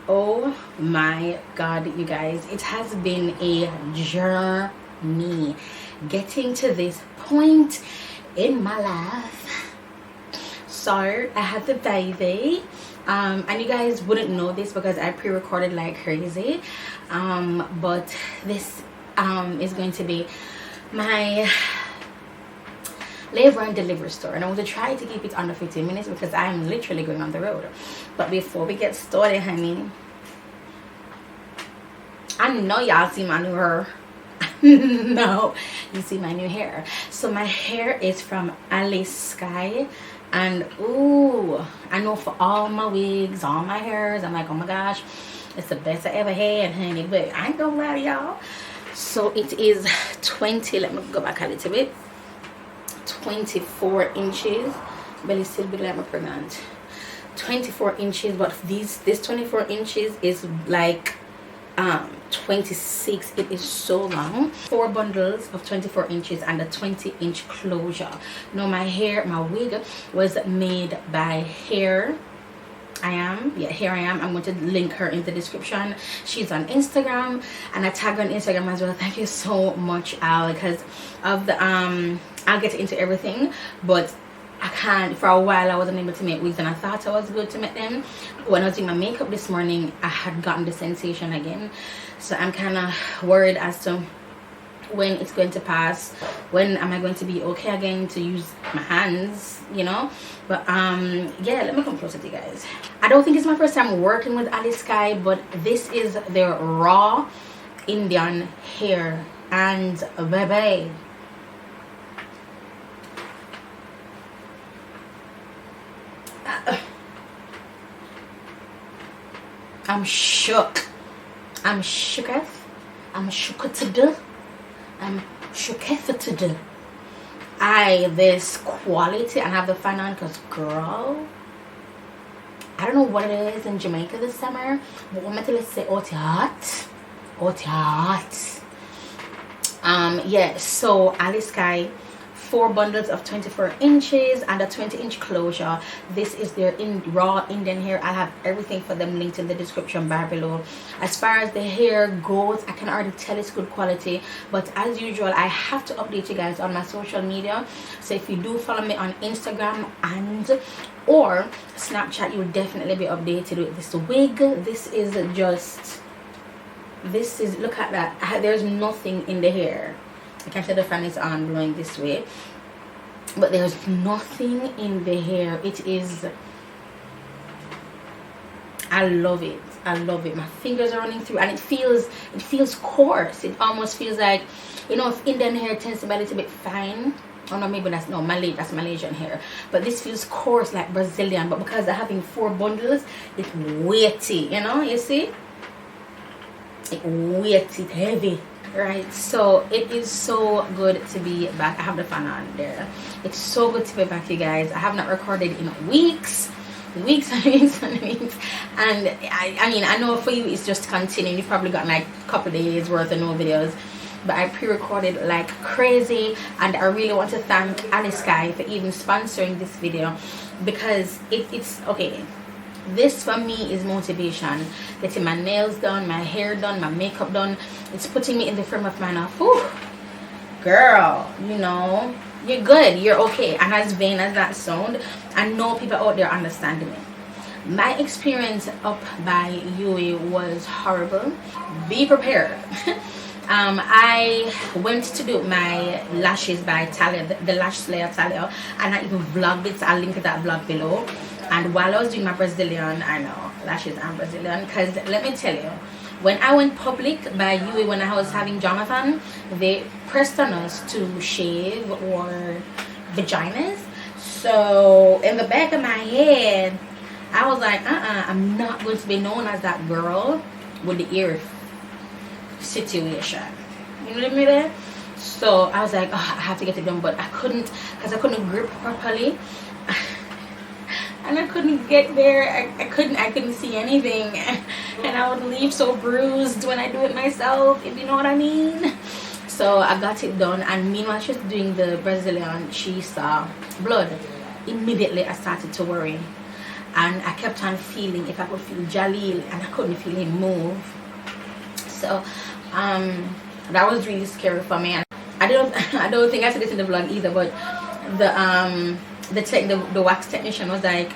Oh my god, you guys, it has been a journey getting to this point in my life. So I had the baby, and you guys wouldn't know this because I pre-recorded like crazy, but this is going to be my labor and delivery store, and I want to try to keep it under 15 minutes because I'm literally going on the road. But before we get started, honey, I know y'all see my new hair. No, you see my new hair. So my hair is from Alisky, and ooh, I know for all my wigs, all my hairs, I'm like, oh my gosh, it's the best I ever had, honey. But I ain't gonna lie to y'all. So it is 20, let me go back a little bit, 24 inches. Belly still big like I'm pregnant. 24 inches, but this 24 inches is like 26. It is so long. 4 bundles of 24 inches and a 20-inch closure. Now my wig was made by Hair I Am. I'm going to link her in the description. She's on Instagram, and I tag her on Instagram as well. Thank you so much, Al, because of the I'll get into everything, but I can't. For a while I wasn't able to make wigs, and I thought I was good to make them. When I was doing my makeup this morning, I had gotten the sensation again, so I'm kind of worried as to when it's going to pass. When am I going to be okay again to use my hands, you know? But yeah, let me come closer to you guys. I don't think it's my first time working with Alisky, but this is their raw Indian hair, and baby, I'm shook. I'm shooketh. I'm shooketh. I'm shooketh. This quality, and I have the fan on because, girl, I don't know what it is in Jamaica this summer, but when I tell you say, oh, it's hot. Oh, it's hot. Yeah, so Alisky, 4 bundles of 24 inches and a 20-inch closure. This is their raw Indian hair. I have everything for them linked in the description bar below. As far as the hair goes, I can already tell it's good quality, but as usual, I have to update you guys on my social media. So if you do follow me on Instagram and or Snapchat, you will definitely be updated with this wig. This is, look at that. There's nothing in the hair. I can tell the fan is on blowing this way, but there's nothing in the hair. It is, I love it. I love it. My fingers are running through, and it feels coarse. It almost feels like, you know, if Indian hair tends to be a little bit fine. Oh no, maybe that's that's Malaysian hair, but this feels coarse like Brazilian. But because they're having 4 bundles, it's weighty, you know, you see, it weighty, it's heavy. Right, so it is so good to be back. I have the fan on there. It's so good to be back, you guys. I have not recorded in weeks and weeks and weeks, and I mean, I know for you it's just continuing. You've probably got like a couple days worth of no videos, but I pre-recorded like crazy, and I really want to thank Alisky for even sponsoring this video, because it's okay. This for me is motivation. Getting my nails done, my hair done, my makeup done. It's putting me in the frame of mind of, whew, girl, you know, you're good, you're okay. And as vain as that sound, I know people out there understand me. My experience up by UE was horrible. Be prepared. I went to do my lashes by Talia, the Lash Slayer Talia, and I even vlogged it, so I'll link that vlog below. And while I was doing my Brazilian, I know, lashes and Brazilian, because let me tell you, when I went public by UE, when I was having Jonathan, they pressed on us to shave our vaginas. So in the back of my head, I was like, I'm not going to be known as that girl with the ear situation. You know what I mean? So I was like, oh, I have to get it done, but I couldn't, because I couldn't grip properly. And I couldn't get there. I couldn't see anything, and I would leave so bruised when I do it myself, if you know what I mean. So I got it done, and meanwhile she was doing the Brazilian, she saw blood. Immediately I started to worry, and I kept on feeling if I could feel Jalil, and I couldn't feel him move. So that was really scary for me. And I don't think I said this in the vlog either, but the wax technician was like,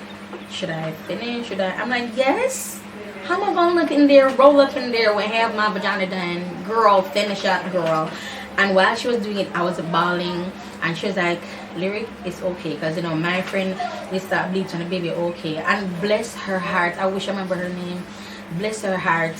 should I finish? Should I? I'm like, yes. How am I gonna look in there, roll up in there, when have my vagina done? Girl, finish up, girl. And while she was doing it, I was bawling, and she was like, Lyric, it's okay, because you know my friend, they start bleeding on the baby, okay. And bless her heart, I wish I remember her name. Bless her heart.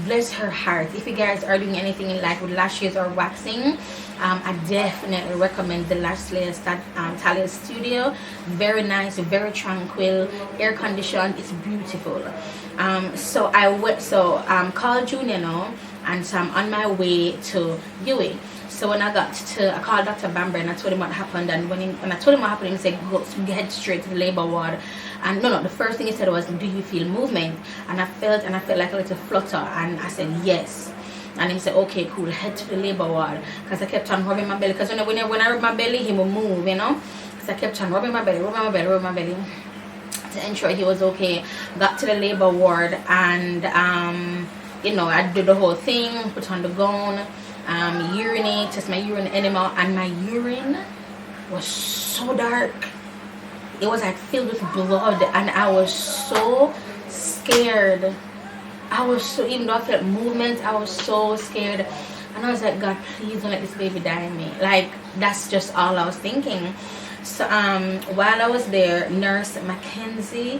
Bless her heart. If you guys are doing anything in life with lashes or waxing, I definitely recommend the Lash Layers at Talia Studio. Very nice, very tranquil, air conditioned, it's beautiful. So I went, called Junior now, and so I'm on my way to UA. So when I called Dr. Bamber and I told him what happened, and when I told him what happened, he said, go head straight to the labor ward. And no, the first thing he said was, do you feel movement? And I felt like a little flutter, and I said yes. And he said, okay, cool, head to the labor ward. Because I kept on rubbing my belly, because when I rub my belly, he will move, you know. So I kept on rubbing my belly to ensure he was okay. Got to the labor ward, and you know, I did the whole thing, put on the gown, urinate, test my urine enema, and my urine was so dark. It was like filled with blood, and I was so scared. Even though I felt movement, I was so scared. And I was like, God, please don't let this baby die in me. Like, that's just all I was thinking. So while I was there, Nurse Mackenzie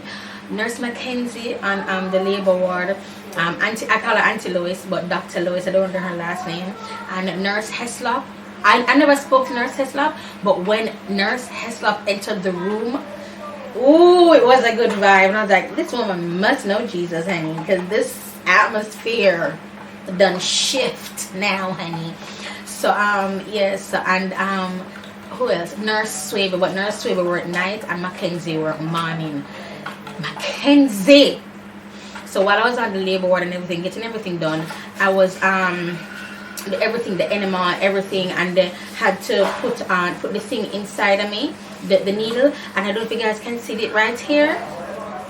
on the labor ward, I call her Auntie Lois, but Dr. Lois, I don't know her last name, and Nurse Heslop. I never spoke to Nurse Heslop, but when Nurse Heslop entered the room, ooh, it was a good vibe. And I was like, this woman must know Jesus, honey, because this atmosphere done shift now, honey. So yes, and who else? Nurse Swaber, but Nurse Swaber were at night, and Mackenzie were at morning. Mackenzie. So while I was on the labor ward and everything, getting everything done, I was the enema, everything, and they had to put the thing inside of me, the needle. And I don't know if you guys can see it right here.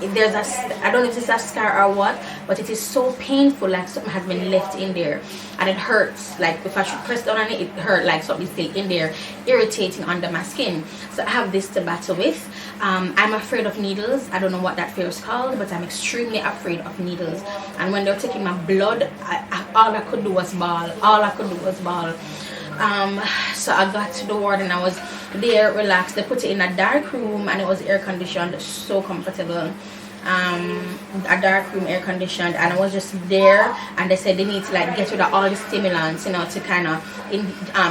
There's I don't know if it's a scar or what, but it is so painful, like something has been left in there, and it hurts. Like if I should press down on it, it hurt like something's still in there, irritating under my skin. So I have this to battle with. I'm afraid of needles. I don't know what that fear is called, but I'm extremely afraid of needles. And when they were taking my blood, all I could do was bawl. So I got to the ward, and I was there relaxed. They put it in a dark room, and it was air conditioned, so comfortable. A dark room, air conditioned, and I was just there, and they said they need to like get rid of all the stimulants, you know, to kind of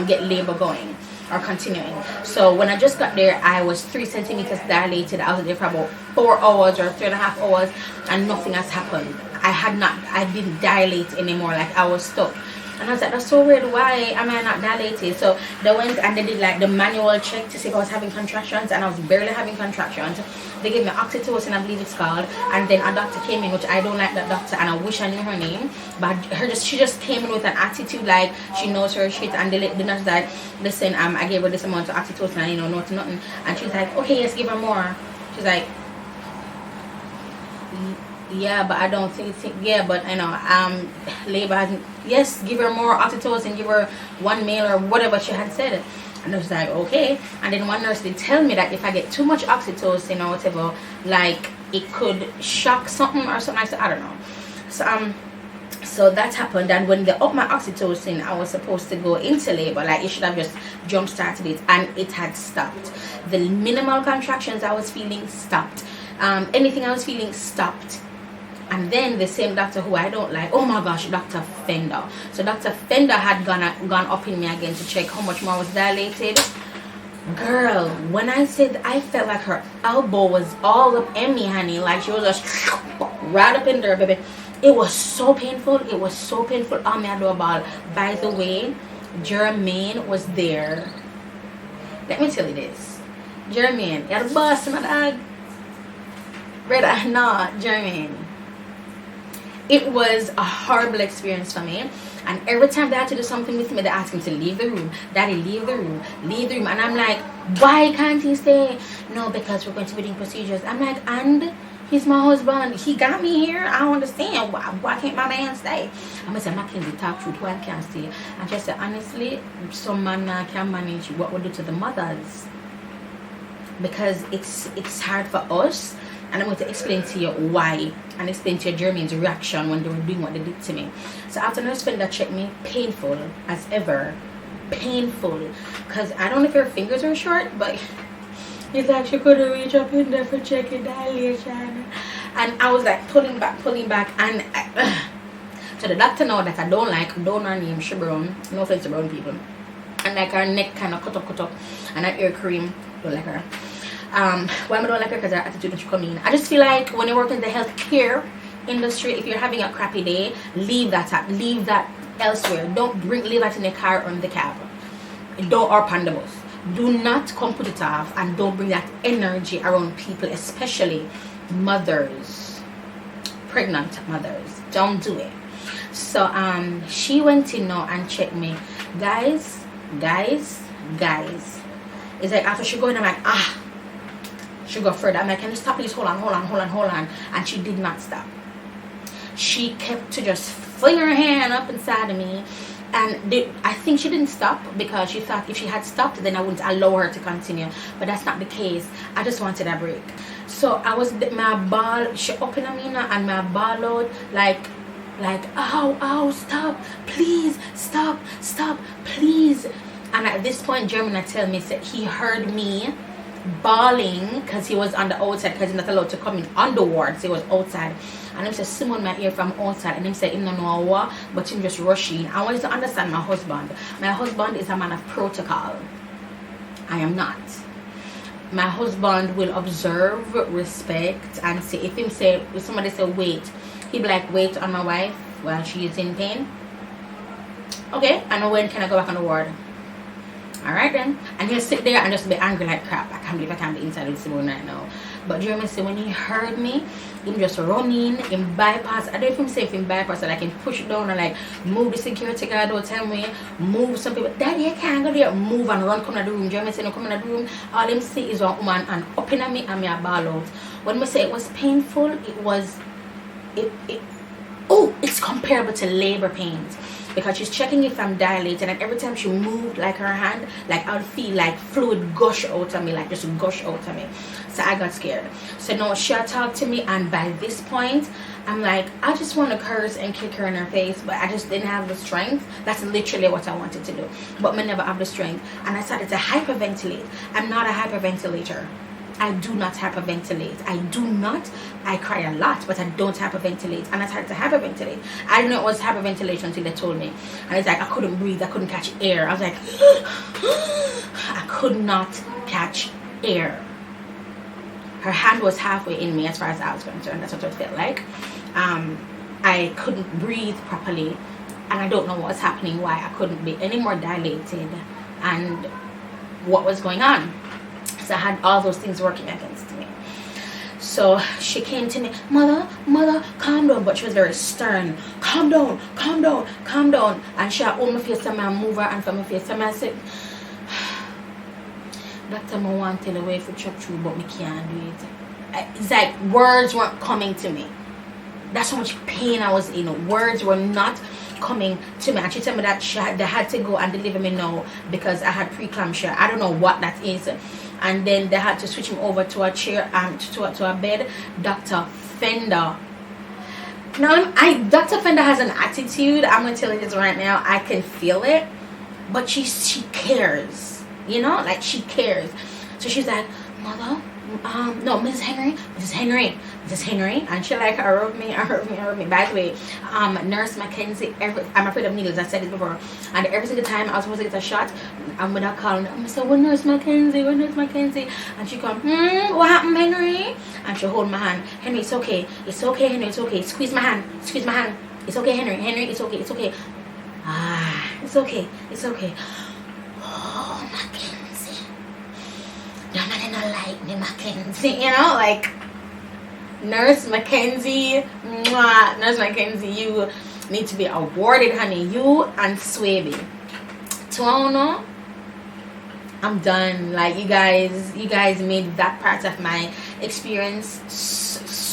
get labor going or continuing. So when I just got there, I was 3 centimeters dilated. I was there for about 4 hours or 3.5 hours, and nothing has happened. I didn't dilate anymore. Like I was stuck. And I was like, that's so weird, why am I not dilated? So they went and they did like the manual check to see if I was having contractions, and I was barely having contractions. They gave me oxytocin, I believe it's called, and then a doctor came in, which I don't like that doctor, and I wish I knew her name, but she just came in with an attitude like she knows her shit. And the nurse like, listen, I gave her this amount of oxytocin, and you know, nothing, and she's like, okay, yes, give her more. She's like, yeah, but I don't think yeah, but you know, labor hasn't, yes, give her more oxytocin, give her 1 ml or whatever she had said. And I was like, okay. And then one nurse did tell me that if I get too much oxytocin or whatever, like it could shock something or something like that. I don't know. So that happened, and when they upped my oxytocin, I was supposed to go into labor. Like it should have just jump started it, and it had stopped. The minimal contractions I was feeling stopped. Anything I was feeling stopped. And then the same doctor who I don't like, oh my gosh, Dr. Fender. So Dr. Fender had gone up in me again to check how much more was dilated. Girl, when I said I felt like her elbow was all up in me, honey, like she was just right up in there, baby. It was so painful. It was so painful. Oh, me, I do a ball. By the way, Jermaine was there. Let me tell you this. Jermaine, you're the boss, my dog. Brother, no, Jermaine. It was a horrible experience for me, and every time they had to do something with me, they asked him to leave the room. Daddy, leave the room, and I'm like, why can't he stay? No, because we're going to be doing procedures. I'm like, and He's my husband. He got me here. I don't understand. Why can't my man stay? I'm gonna say, Mackenzie, talk truth. Why can't stay? And just say, honestly, some man can manage what we do to the mothers, because it's hard for us. And I'm going to explain to you why, and explain to you Jermaine's reaction when they were doing what they did to me. So after nurse Fender checked me, painful as ever, painful, because I don't know if her fingers are short, but it's like she couldn't reach up in there for checking dilation. And I was like pulling back, and so the doctor know that I don't like donor name she brown, no offense to brown people, and like her neck kind of cut up, and her ear cream, don't like her. Why I don't like her? Because her attitude when she come in. I just feel like when you work in the healthcare industry, if you're having a crappy day, leave that elsewhere. Don't leave that in the car or in the cab, or on the bus. Do not come put it off, and don't bring that energy around people, especially mothers, pregnant mothers. Don't do it. So she went in now and checked me, guys. It's like after she go in, I'm like, she go further. I'm like, can you stop, please? Hold on. And she did not stop. She kept to just fling her hand up inside of me. And I think she didn't stop because she thought if she had stopped, then I wouldn't allow her to continue. But that's not the case. I just wanted a break. So I was, my ball, she opened on me now, and my ball out like, ow, stop, please, stop, please. And at this point, Jermaine tell me that he heard me bawling because he was on the outside, because he's not allowed to come in on the ward, so he was outside. And him said someone might hear from outside, and him said him don't know what, but him just rushing. I want you to understand my husband. My husband is a man of protocol. I am not. My husband will observe, respect, and say, if somebody say wait, he'd be like, wait on my wife while she is in pain. Okay, and when can I go back on the ward? Alright then. And he'll sit there and just be angry like crap. I can't believe I can't be inside with Simone right now. But Jeremy said when he heard me, him just run in, him bypass. I don't know if him say if him bypass, like him push it down and like move the security guard, don't tell me, move some people. Daddy, I can't go there. Move and run, come in the room. Jeremy said no, come in the room. All him see is one woman and up in at me and me a ball out. When we say it was painful, it's comparable to labor pains. Because she's checking if I'm dilated, and every time she moved like her hand, like I would feel like fluid gush out of me, like just gush out of me. So I got scared. So now she talked to me, and by this point I'm like, I just want to curse and kick her in her face, but I just didn't have the strength. That's literally what I wanted to do, but I never have the strength. And I started to hyperventilate. I'm not a hyperventilator. I do not hyperventilate. I cry a lot, but I don't hyperventilate. And I started to hyperventilate. I didn't know it was hyperventilation until they told me. And it's like I couldn't breathe. I couldn't catch air. I was like, I could not catch air. Her hand was halfway in me as far as I was concerned. That's what it felt like. I couldn't breathe properly. And I don't know what was happening, why I couldn't be any more dilated, and what was going on. I had all those things working against me. So she came to me, mother, calm down. But she was very stern. Calm down. And she had hold my face and I move her and from my face. And I said, Doctor, I want to tell you way for chop through, but I can't do it. It's like words weren't coming to me. That's how much pain I was in. Words were not coming to me. And she told me that they had to go and deliver me now because I had preeclampsia. I don't know what that is. And then they had to switch me over to a chair and to a bed. Dr. Fender. Now, Dr. Fender has an attitude. I'm going to tell you this right now. I can feel it. But she cares. You know? Like, she cares. So she's like, mother, no, Mrs. Henry. And she like, hurt me. By the way, Nurse Mackenzie, I'm afraid of needles. I said it before. And every single time I was supposed to get a shot, I'm gonna call and I'm say, when Nurse Mackenzie? And she come, what happened, Henry? And she hold my hand. Henry, it's okay, Henry, it's okay. Squeeze my hand. It's okay, Henry, it's okay. It's okay. Oh, Mackenzie. Nobody don't like me, Mackenzie. You know, like, Nurse Mackenzie, Nurse Mackenzie, you need to be awarded, honey. You and Swaby. Tono, I'm done. Like, you guys made that part of my experience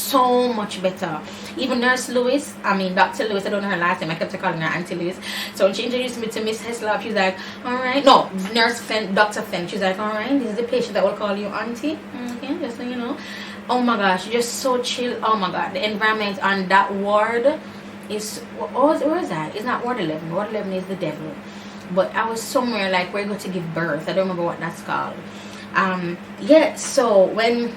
so much better. Even Nurse Lewis, Dr. Lewis, I don't know her last name, I kept calling her Auntie Lewis. So when she introduced me to Miss Heslop, she's like, alright, no, Nurse Fenn, Dr. Fenn, she's like, alright, this is the patient that will call you Auntie. Okay, just so you know. Oh my gosh, just so chill. Oh my god, the environment on that ward is, where is that? It's not Ward 11. Ward 11 is the devil. But I was somewhere like we're going to give birth. I don't remember what that's called. Yeah, so when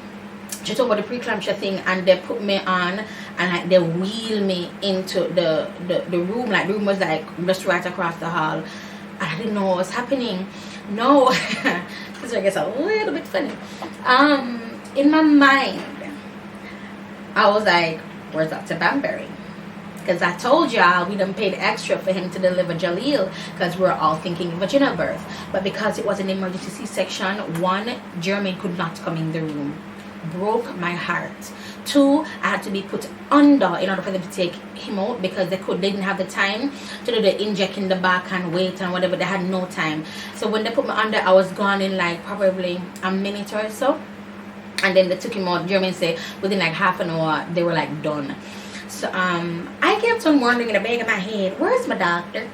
she told about the preeclampsia thing and they put me on and like they wheel me into the room, like the room was like just right across the hall, and I didn't know what was happening. No. This I guess a little bit funny. In my mind I was like, where's Dr. Banbury? Because I told y'all we done paid extra for him to deliver Jaleel because we're all thinking vaginal birth. But because it was an emergency C-section, 1, Jermaine could not come in the room. Broke my heart. 2, I had to be put under in order for them to take him out because they didn't have the time to do the inject in the back and wait and whatever. They had no time. So when they put me under, I was gone in like probably a minute or so. And then they took him out. Jermaine said within like half an hour they were like done. So I kept on wondering in the back of my head, where's my doctor?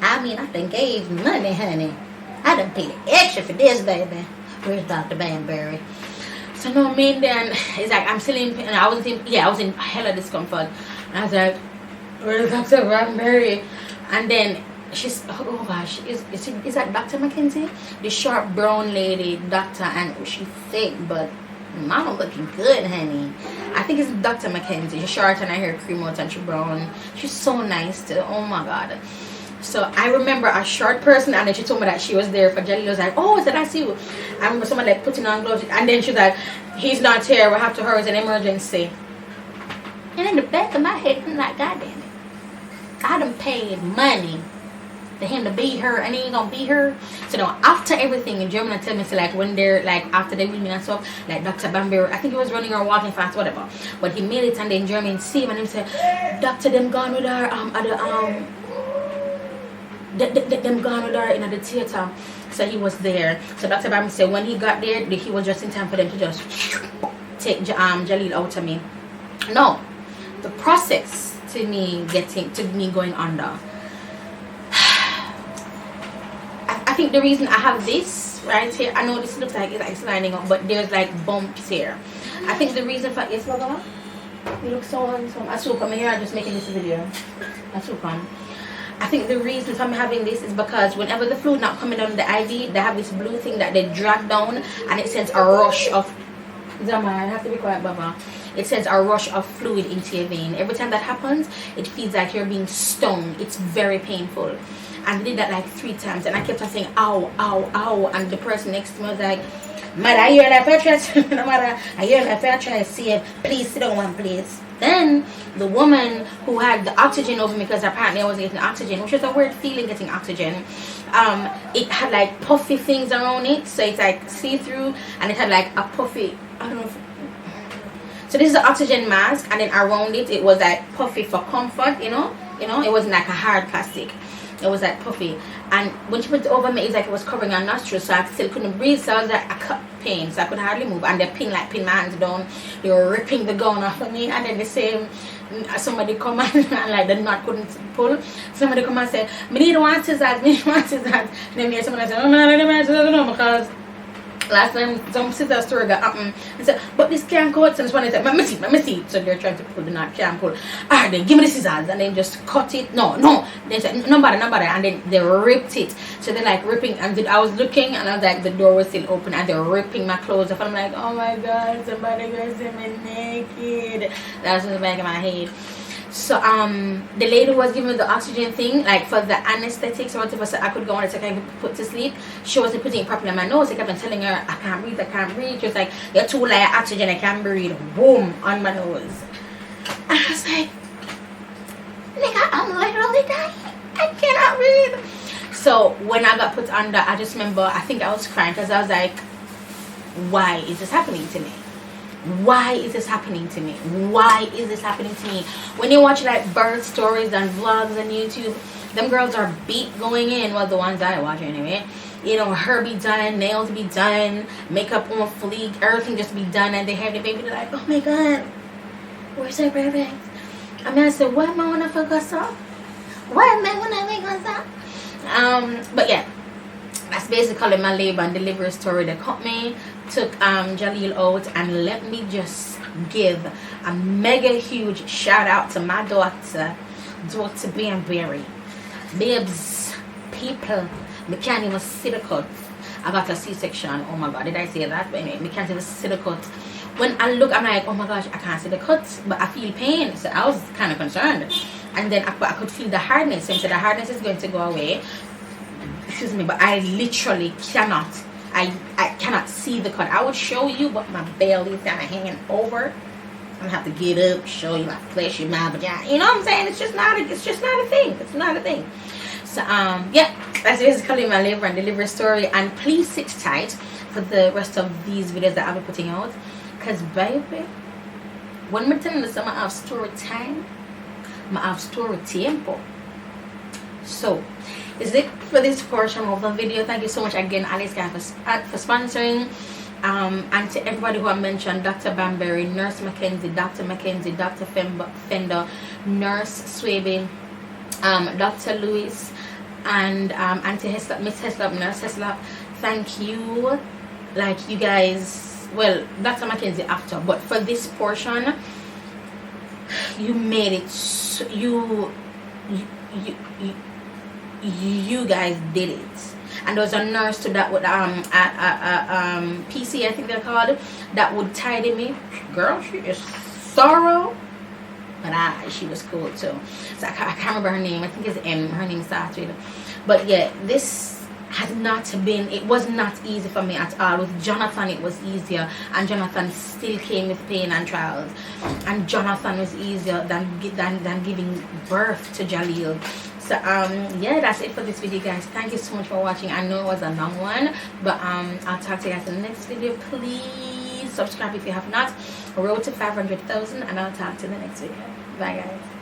I done gave money, honey. I done paid extra for this, baby. Where's Dr. Banbury? So no, then it's like I'm still in, and I was in hella discomfort. And I was like, where's Dr. Banbury? And then she's, oh gosh, is that Dr. Mackenzie? The short brown lady doctor, and she's thick, but mama looking good, honey. I think it's Dr. Mackenzie. She's short and her hair cream out and she's brown. She's so nice too. Oh my god. So I remember a short person, and then she told me that she was there for Jelly. I was like, oh, is that that's you? I remember someone like putting on gloves, and then she's like, he's not here, we'll have to hurry, it's an emergency. And in the back of my head, I'm like, god damn it, I done paid money for him to be her, and he ain't gonna be her. So now after everything in Germany, tell me, so like when they're like after they wheel me and stuff, like Dr. Bamber, I think he was running or walking fast, whatever, but he made it, and then German see him and he said, Doctor, them gone with her them gone with her in the theater. So he was there. So Dr. Bamber said when he got there, he was just in time for them to just take Jaleel out of me. No, the process to me going under. I think the reason I have this right here, I know this looks like it's lining up, but there's like bumps here. I think the reason for yes, Baba, you look so handsome. I super. I'm here. I'm just making this video. I super. I think the reason for me having this is because whenever the fluid not coming down the IV, they have this blue thing that they drag down, and it sends a rush of. Zama, I have to be quiet, Baba. It sends a rush of fluid into your vein. Every time that happens, it feels like you're being stung. It's very painful. And I did that like 3 times, and I kept on saying, ow, ow, ow. And the person next to me was like, Mother, are you in a fair try? No matter, are you in a fair try? See, please sit down one place. Then the woman who had the oxygen over me, because apparently I wasn't getting oxygen, which was a weird feeling getting oxygen. It had like puffy things around it, so it's like see-through, and it had like a puffy, I don't know if, so this is the oxygen mask, and then around it was like puffy for comfort, you know, it wasn't like a hard plastic. It was like puffy, and when she put it over me, it's like it was covering her nostrils, so I still couldn't breathe. So I was like, I cut pain, so I could hardly move. And they pin my hands down. They were ripping the gown off of me, and then the same somebody come and like the knot couldn't pull. Somebody come and say, "Me need one scissors, me need one scissors." And then there's someone say, "Oh no, I don't know because." Last time some sister story got happened and said, but this can't cut. So this one said, let me see. So they're trying to pull the knot, can't pull. Alright, then give me the scissors, and then just cut it. No. They said nobody, and then they ripped it. So they're like ripping, and I was looking, and I was like, the door was still open, and they're ripping my clothes off. And I'm like, oh my god, somebody gonna see me naked. That's in the back of my head. So the lady was giving me the oxygen thing, like for the anesthetics or whatever, so I could go on it so I can put to sleep. She wasn't putting it properly in my nose. I kept on telling her, I can't breathe. She was like, you're too light oxygen, I can't breathe. Boom, on my nose. And I was like, nigga, I'm literally dying. I cannot breathe. So when I got put under, I just remember, I think I was crying because I was like, why is this happening to me? Why is this happening to me? Why is this happening to me? When you watch like birth stories and vlogs on YouTube, them girls are beat going in. Well, the ones I watch anyway. you know, hair be done, nails be done, makeup on fleek, everything just be done, and they have the baby. They're like, oh my god, we're so perfect. I mean, I said, what am I wanna focus on? What am I wanna focus on? But yeah, that's basically my labor and delivery story. The company took Jaleel out, and let me just give a mega huge shout out to my daughter Banberry. Babes, people, me can't even see the cut. I got a C-section. Oh my god, did I say that? But anyway, me can't even see the cut. When I look, I'm like, oh my gosh, I can't see the cut, but I feel pain. So I was kind of concerned. And then I could feel the hardness. So I said the hardness is going to go away. Excuse me, but I literally cannot. I cannot see the cut. I would show you, but my belly is kind of hanging over. I'm gonna have to get up, show you my flesh, my vagina. You know what I'm saying? It's just not a thing. It's not a thing. So yeah, that's basically my labor and delivery story. And please sit tight for the rest of these videos that I'll be putting out. Cause baby, when I'm telling you I have story time, I have story tempo. So is it for this portion of the video. Thank you so much again, Aliexpress, for sponsoring. And to everybody who I mentioned, Dr. Banberry, Nurse Mackenzie, Dr. Fender, Nurse Swaby, Dr. Lewis, and Auntie Heslop, Miss Heslop, Nurse Heslop. Thank you. Like, you guys, well, Dr. Mackenzie after, but for this portion, you made it. You guys did it. And there was a nurse to that with PC, I think they're called, that would tidy me. Girl, she is thorough, but she was cool too. So I can't remember her name. I think it's M. Her name starts with. But yeah, this has not been. It was not easy for me at all. With Jonathan, it was easier, and Jonathan still came with pain and trials. And Jonathan was easier than giving birth to Jaleel. So yeah, that's it for this video, guys. Thank you so much for watching. I know it was a long one, but I'll talk to you guys in the next video. Please subscribe if you have not. Road to 500,000, and I'll talk to you in the next video. Bye, guys.